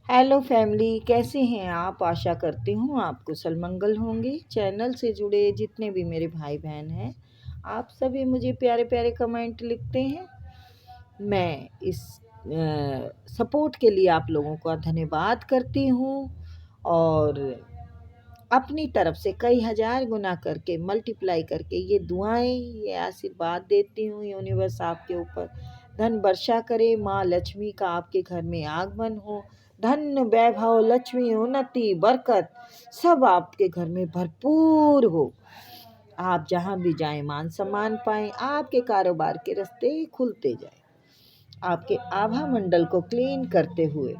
Hello family, कैसे हैं आप। आशा करती हूँ आप कुशल मंगल होंगे। चैनल से जुड़े जितने भी मेरे भाई बहन हैं, आप सभी मुझे प्यारे प्यारे कमेंट लिखते हैं। मैं इस सपोर्ट के लिए आप लोगों का धन्यवाद करती हूँ और अपनी तरफ से कई हजार गुना करके मल्टीप्लाई करके ये दुआएं, ये आशीर्वाद देती हूँ। यूनिवर्स आपके ऊपर धन वर्षा करे, माँ लक्ष्मी का आपके घर में आगमन हो, धन वैभव लक्ष्मी उन्नति बरकत सब आपके घर में भरपूर हो। आप जहाँ भी जाएं मान सम्मान पाएं, आपके कारोबार के रास्ते खुलते जाएं। आपके आभा मंडल को क्लीन करते हुए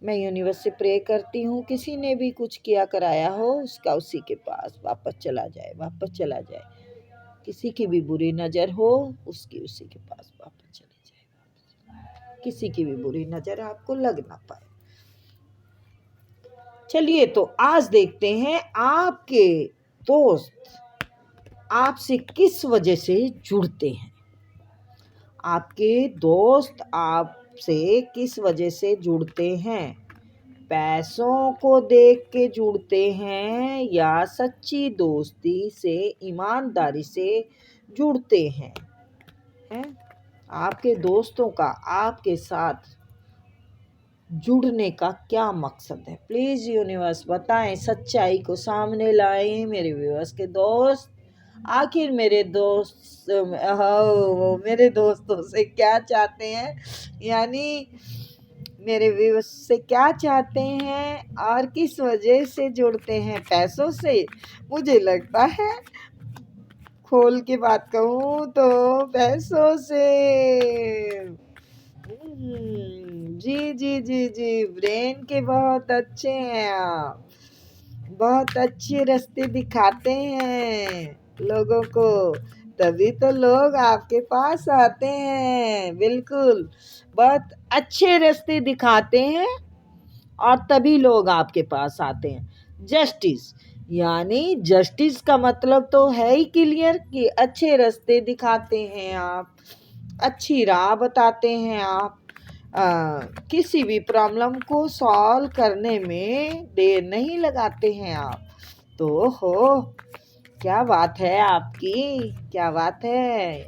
मैं यूनिवर्स से प्रे करती हूँ, किसी ने भी कुछ किया कराया हो उसका उसी के पास वापस चला जाए। किसी की भी बुरी नज़र हो उसकी उसी के पास वापस चली जाए। किसी की भी बुरी नज़र आपको लग ना पाए। चलिए तो आज देखते हैं आपके दोस्त आपसे किस वजह से जुड़ते हैं। आपके दोस्त आपसे किस वजह से जुड़ते हैं। पैसों को देख के जुड़ते हैं या सच्ची दोस्ती से, ईमानदारी से जुड़ते हैं। आपके दोस्तों का आपके साथ जुड़ने का क्या मकसद है। प्लीज़ यूनिवर्स बताएं, सच्चाई को सामने लाएं मेरे व्यूअर्स के दोस्त। आखिर मेरे दोस्त वो मेरे दोस्तों से क्या चाहते हैं, यानी मेरे व्यूअर्स से क्या चाहते हैं और किस वजह से जुड़ते हैं। पैसों से मुझे लगता है, खोल के बात कहूँ तो पैसों से। जी जी जी जी, ब्रेन के बहुत अच्छे हैं आप, बहुत अच्छे रास्ते दिखाते हैं लोगों को, तभी तो लोग आपके पास आते हैं। बिल्कुल, बहुत अच्छे रास्ते दिखाते हैं और तभी लोग आपके पास आते हैं। जस्टिस, यानी जस्टिस का मतलब तो है ही क्लियर कि अच्छे रास्ते दिखाते हैं आप, अच्छी राह बताते हैं आप। किसी भी प्रॉब्लम को सॉल्व करने में देर नहीं लगाते हैं आप। तो हो, क्या बात है आपकी, क्या बात है।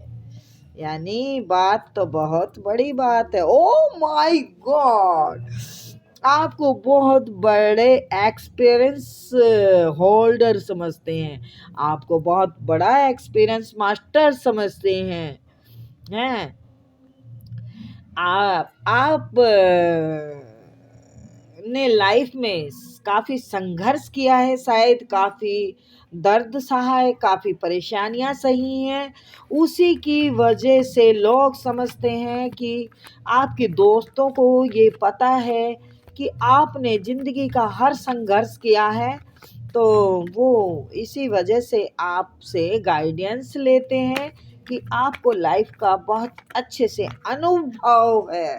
यानी बात तो बहुत बड़ी बात है। ओ माय गॉड, आपको बहुत बड़े एक्सपीरियंस होल्डर समझते हैं, आपको बहुत बड़ा एक्सपीरियंस मास्टर समझते हैं। आप ने लाइफ में काफ़ी संघर्ष किया है, शायद काफ़ी दर्द सहा है, काफ़ी परेशानियां सही हैं। उसी की वजह से लोग समझते हैं कि आपके दोस्तों को ये पता है कि आपने ज़िंदगी का हर संघर्ष किया है, तो वो इसी वजह से आपसे गाइडेंस लेते हैं कि आपको लाइफ का बहुत अच्छे से अनुभव है,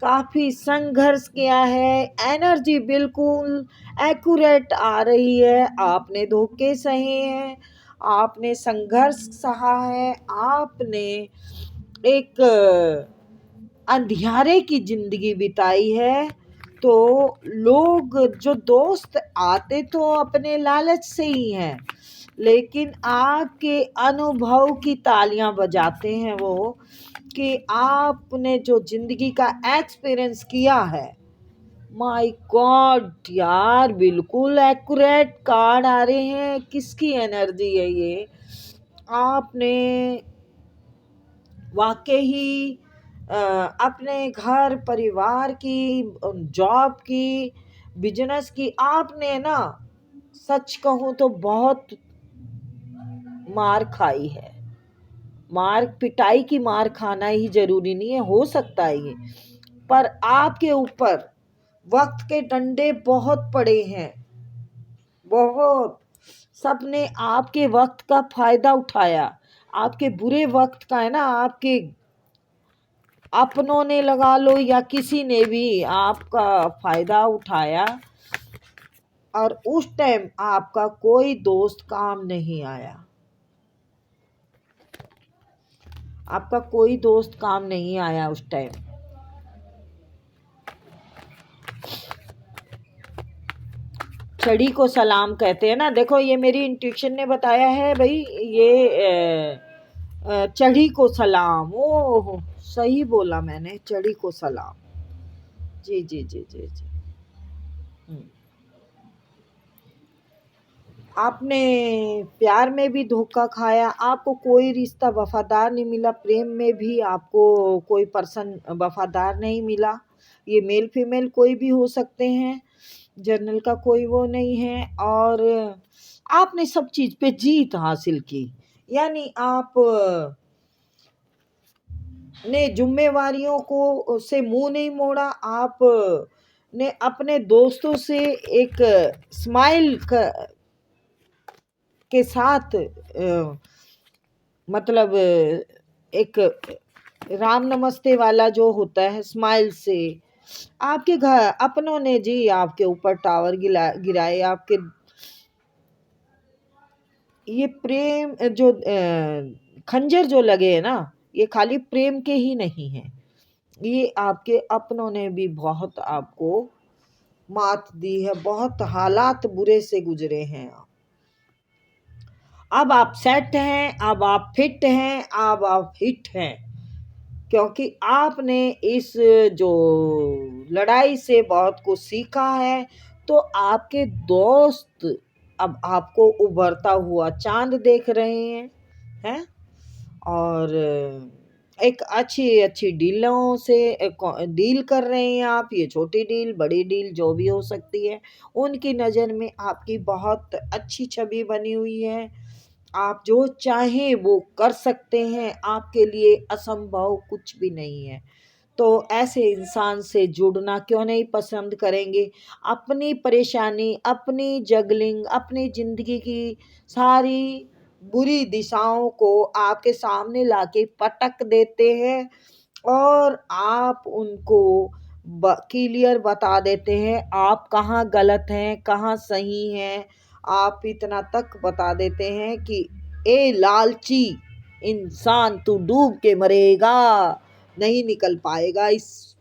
काफ़ी संघर्ष किया है। एनर्जी बिल्कुल एक्यूरेट आ रही है, आपने धोखे सहे हैं, आपने संघर्ष सहा है, आपने एक अंधियारे की ज़िंदगी बिताई है। तो लोग जो दोस्त आते तो अपने लालच से ही हैं, लेकिन आपके अनुभव की तालियां बजाते हैं वो, कि आपने जो ज़िंदगी का एक्सपीरियंस किया है। माय गॉड यार, बिल्कुल एक्यूरेट कार्ड आ रहे हैं। किसकी एनर्जी है ये। आपने वाकई ही अपने घर परिवार की, जॉब की, बिजनेस की, आपने ना सच कहूँ तो बहुत मार खाई है। मार पिटाई की मार खाना ही जरूरी नहीं है, हो सकता है ये, पर आपके ऊपर वक्त के डंडे बहुत पड़े हैं, बहुत। सबने आपके वक्त का फायदा उठाया, आपके बुरे वक्त का, है ना, आपके अपनों ने लगा लो या किसी ने भी आपका फायदा उठाया, और उस टाइम आपका कोई दोस्त काम नहीं आया। आपका कोई दोस्त काम नहीं आया उस टाइम। चढ़ी को सलाम कहते हैं ना। देखो ये मेरी इंट्यूशन ने बताया है भाई, ये चढ़ी को सलाम। ओह सही बोला मैंने, चढ़ी को सलाम। जी जी जी जी जी। आपने प्यार में भी धोखा खाया, आपको कोई रिश्ता वफादार नहीं मिला, प्रेम में भी आपको कोई पर्सन वफादार नहीं मिला। ये मेल फीमेल कोई भी हो सकते हैं, जर्नल का कोई वो नहीं है। और आपने सब चीज पे जीत हासिल की, यानी आप ने जिम्मेवारियों को से मुंह नहीं मोड़ा। आप ने अपने दोस्तों से एक स्माइल के साथ मतलब एक राम नमस्ते वाला जो होता है स्माइल से, आपके घर अपनों ने जी आपके ऊपर टावर गिराए। आपके ये प्रेम जो खंजर जो लगे है ना, ये खाली प्रेम के ही नहीं है, ये आपके अपनों ने भी बहुत आपको मात दी है, बहुत हालात बुरे से गुजरे हैं। अब आप सेट हैं, अब आप फिट हैं, अब आप हिट हैं, क्योंकि आपने इस जो लड़ाई से बहुत कुछ सीखा है। तो आपके दोस्त अब आपको उभरता हुआ चांद देख रहे हैं। और एक अच्छी अच्छी डीलों से डील कर रहे हैं आप, ये छोटी डील बड़ी डील जो भी हो सकती है, उनकी नज़र में आपकी बहुत अच्छी छवि बनी हुई है। आप जो चाहें वो कर सकते हैं, आपके लिए असंभव कुछ भी नहीं है। तो ऐसे इंसान से जुड़ना क्यों नहीं पसंद करेंगे। अपनी परेशानी, अपनी जगलिंग, अपनी ज़िंदगी की सारी बुरी दिशाओं को आपके सामने लाके पटक देते हैं, और आप उनको क्लियर बता देते हैं आप कहाँ गलत हैं कहाँ सही हैं। आप इतना तक बता देते हैं कि ए लालची इंसान, तू डूब के मरेगा, नहीं निकल पाएगा इस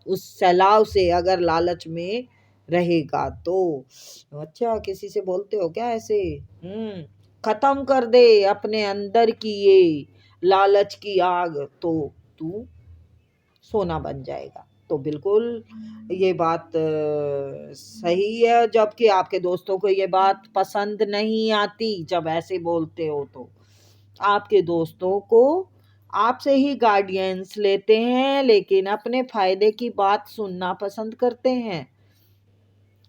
उस सैलाव से अगर लालच में रहेगा तो। अच्छा किसी से बोलते हो क्या ऐसे? खत्म कर दे अपने अंदर की ये लालच की आग, तो तू सोना बन जाएगा। तो बिल्कुल ये बात सही है, जबकि आपके दोस्तों को ये बात पसंद नहीं आती जब ऐसे बोलते हो। तो आपके दोस्तों को आपसे ही गाइडेंस लेते हैं, लेकिन अपने फायदे की बात सुनना पसंद करते हैं।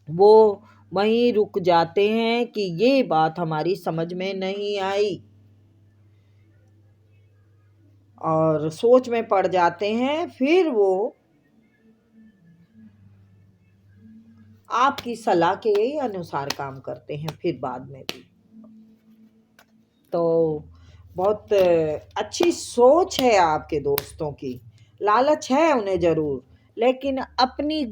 वो वहीं रुक जाते हैं कि ये बात हमारी समझ में नहीं आई, और सोच में पड़ जाते हैं। फिर वो आपकी सलाह के अनुसार काम करते हैं फिर बाद में भी। तो बहुत अच्छी सोच है आपके दोस्तों की, लालच है उन्हें ज़रूर, लेकिन अपनी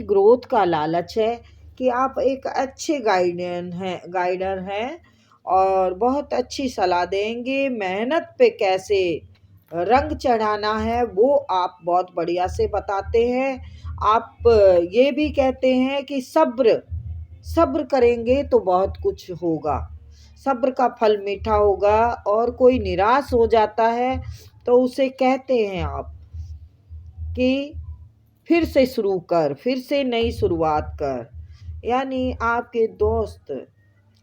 ग्रोथ का लालच है कि आप एक अच्छे गाइडर हैं और बहुत अच्छी सलाह देंगे। मेहनत पे कैसे रंग चढ़ाना है वो आप बहुत बढ़िया से बताते हैं। आप ये भी कहते हैं कि सब्र करेंगे तो बहुत कुछ होगा, सब्र का फल मीठा होगा। और कोई निराश हो जाता है तो उसे कहते हैं आप कि फिर से शुरू कर, फिर से नई शुरुआत कर। यानी आपके दोस्त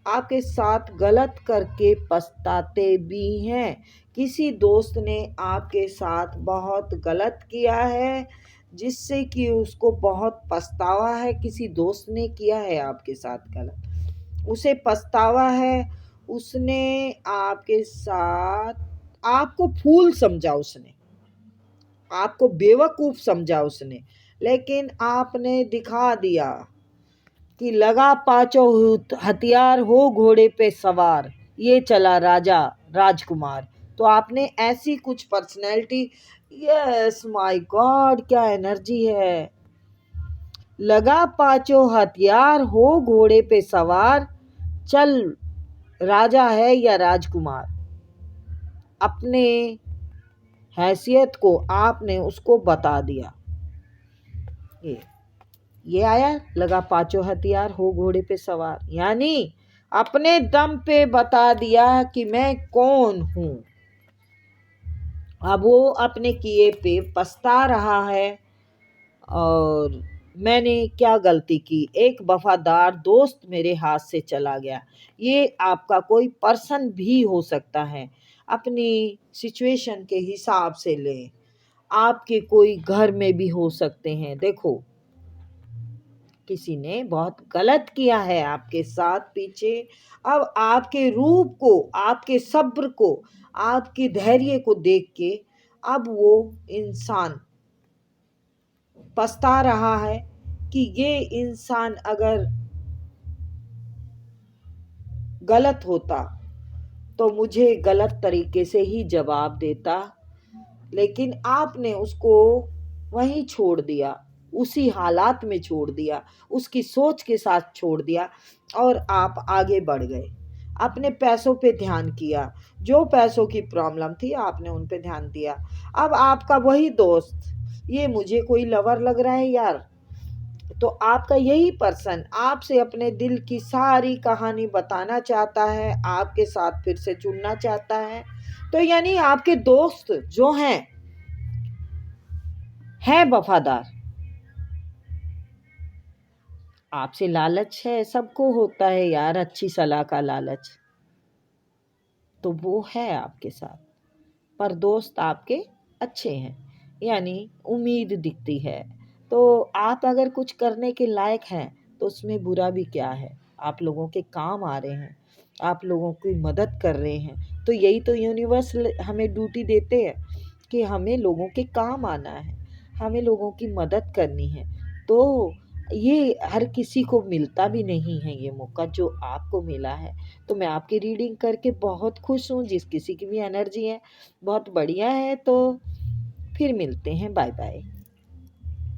आपके साथ गलत करके पछताते भी हैं। किसी दोस्त ने आपके साथ बहुत गलत किया है जिससे कि उसको बहुत पछतावा है। किसी दोस्त ने किया है आपके साथ गलत, उसे पछतावा है। उसने आपके साथ आपको फूल समझा, उसने आपको बेवकूफ़ समझा उसने, लेकिन आपने दिखा दिया कि लगा पाँचों हथियार हो घोड़े पे सवार, ये चला राजा राजकुमार। तो आपने ऐसी कुछ पर्सनैलिटी, यस माय गॉड क्या एनर्जी है। लगा पाँचों हथियार हो घोड़े पे सवार, चल राजा है या राजकुमार। अपने हैसियत को आपने उसको बता दिया। ये ये आया, लगा पांचों हथियार, हो घोड़े पे सवार, यानी अपने दम पे बता दिया कि मैं कौन हूं। अब वो अपने किए पे पछता रहा है और मैंने क्या गलती की, एक वफादार दोस्त मेरे हाथ से चला गया। ये आपका कोई पर्सन भी हो सकता है, अपनी सिचुएशन के हिसाब से ले। आपके कोई घर में भी हो सकते हैं। देखो, किसी ने बहुत गलत किया है आपके साथ पीछे। अब आपके रूप को, आपके सब्र को, आपके धैर्य को देख के अब वो इंसान पछता रहा है कि ये इंसान अगर गलत होता तो मुझे गलत तरीके से ही जवाब देता, लेकिन आपने उसको वहीं छोड़ दिया, उसी हालात में छोड़ दिया, उसकी सोच के साथ छोड़ दिया और आप आगे बढ़ गए। अपने पैसों पे ध्यान किया, जो पैसों की प्रॉब्लम थी आपने उन पे ध्यान दिया। अब आपका वही दोस्त, ये मुझे कोई लवर लग रहा है यार, तो आपका यही पर्सन आपसे अपने दिल की सारी कहानी बताना चाहता है, आपके साथ फिर से जुड़ना चाहता है। तो यानी आपके दोस्त जो हैं वफादार, आपसे लालच है, सबको होता है यार अच्छी सलाह का लालच, तो वो है आपके साथ। पर दोस्त आपके अच्छे हैं, यानी उम्मीद दिखती है। तो आप अगर कुछ करने के लायक हैं तो उसमें बुरा भी क्या है। आप लोगों के काम आ रहे हैं, आप लोगों की मदद कर रहे हैं, तो यही तो यूनिवर्स हमें ड्यूटी देते हैं कि हमें लोगों के काम आना है, हमें लोगों की मदद करनी है। तो ये हर किसी को मिलता भी नहीं है ये मौका जो आपको मिला है। तो मैं आपकी रीडिंग करके बहुत खुश हूँ। जिस किसी की भी एनर्जी है बहुत बढ़िया है। तो फिर मिलते हैं, बाय बाय।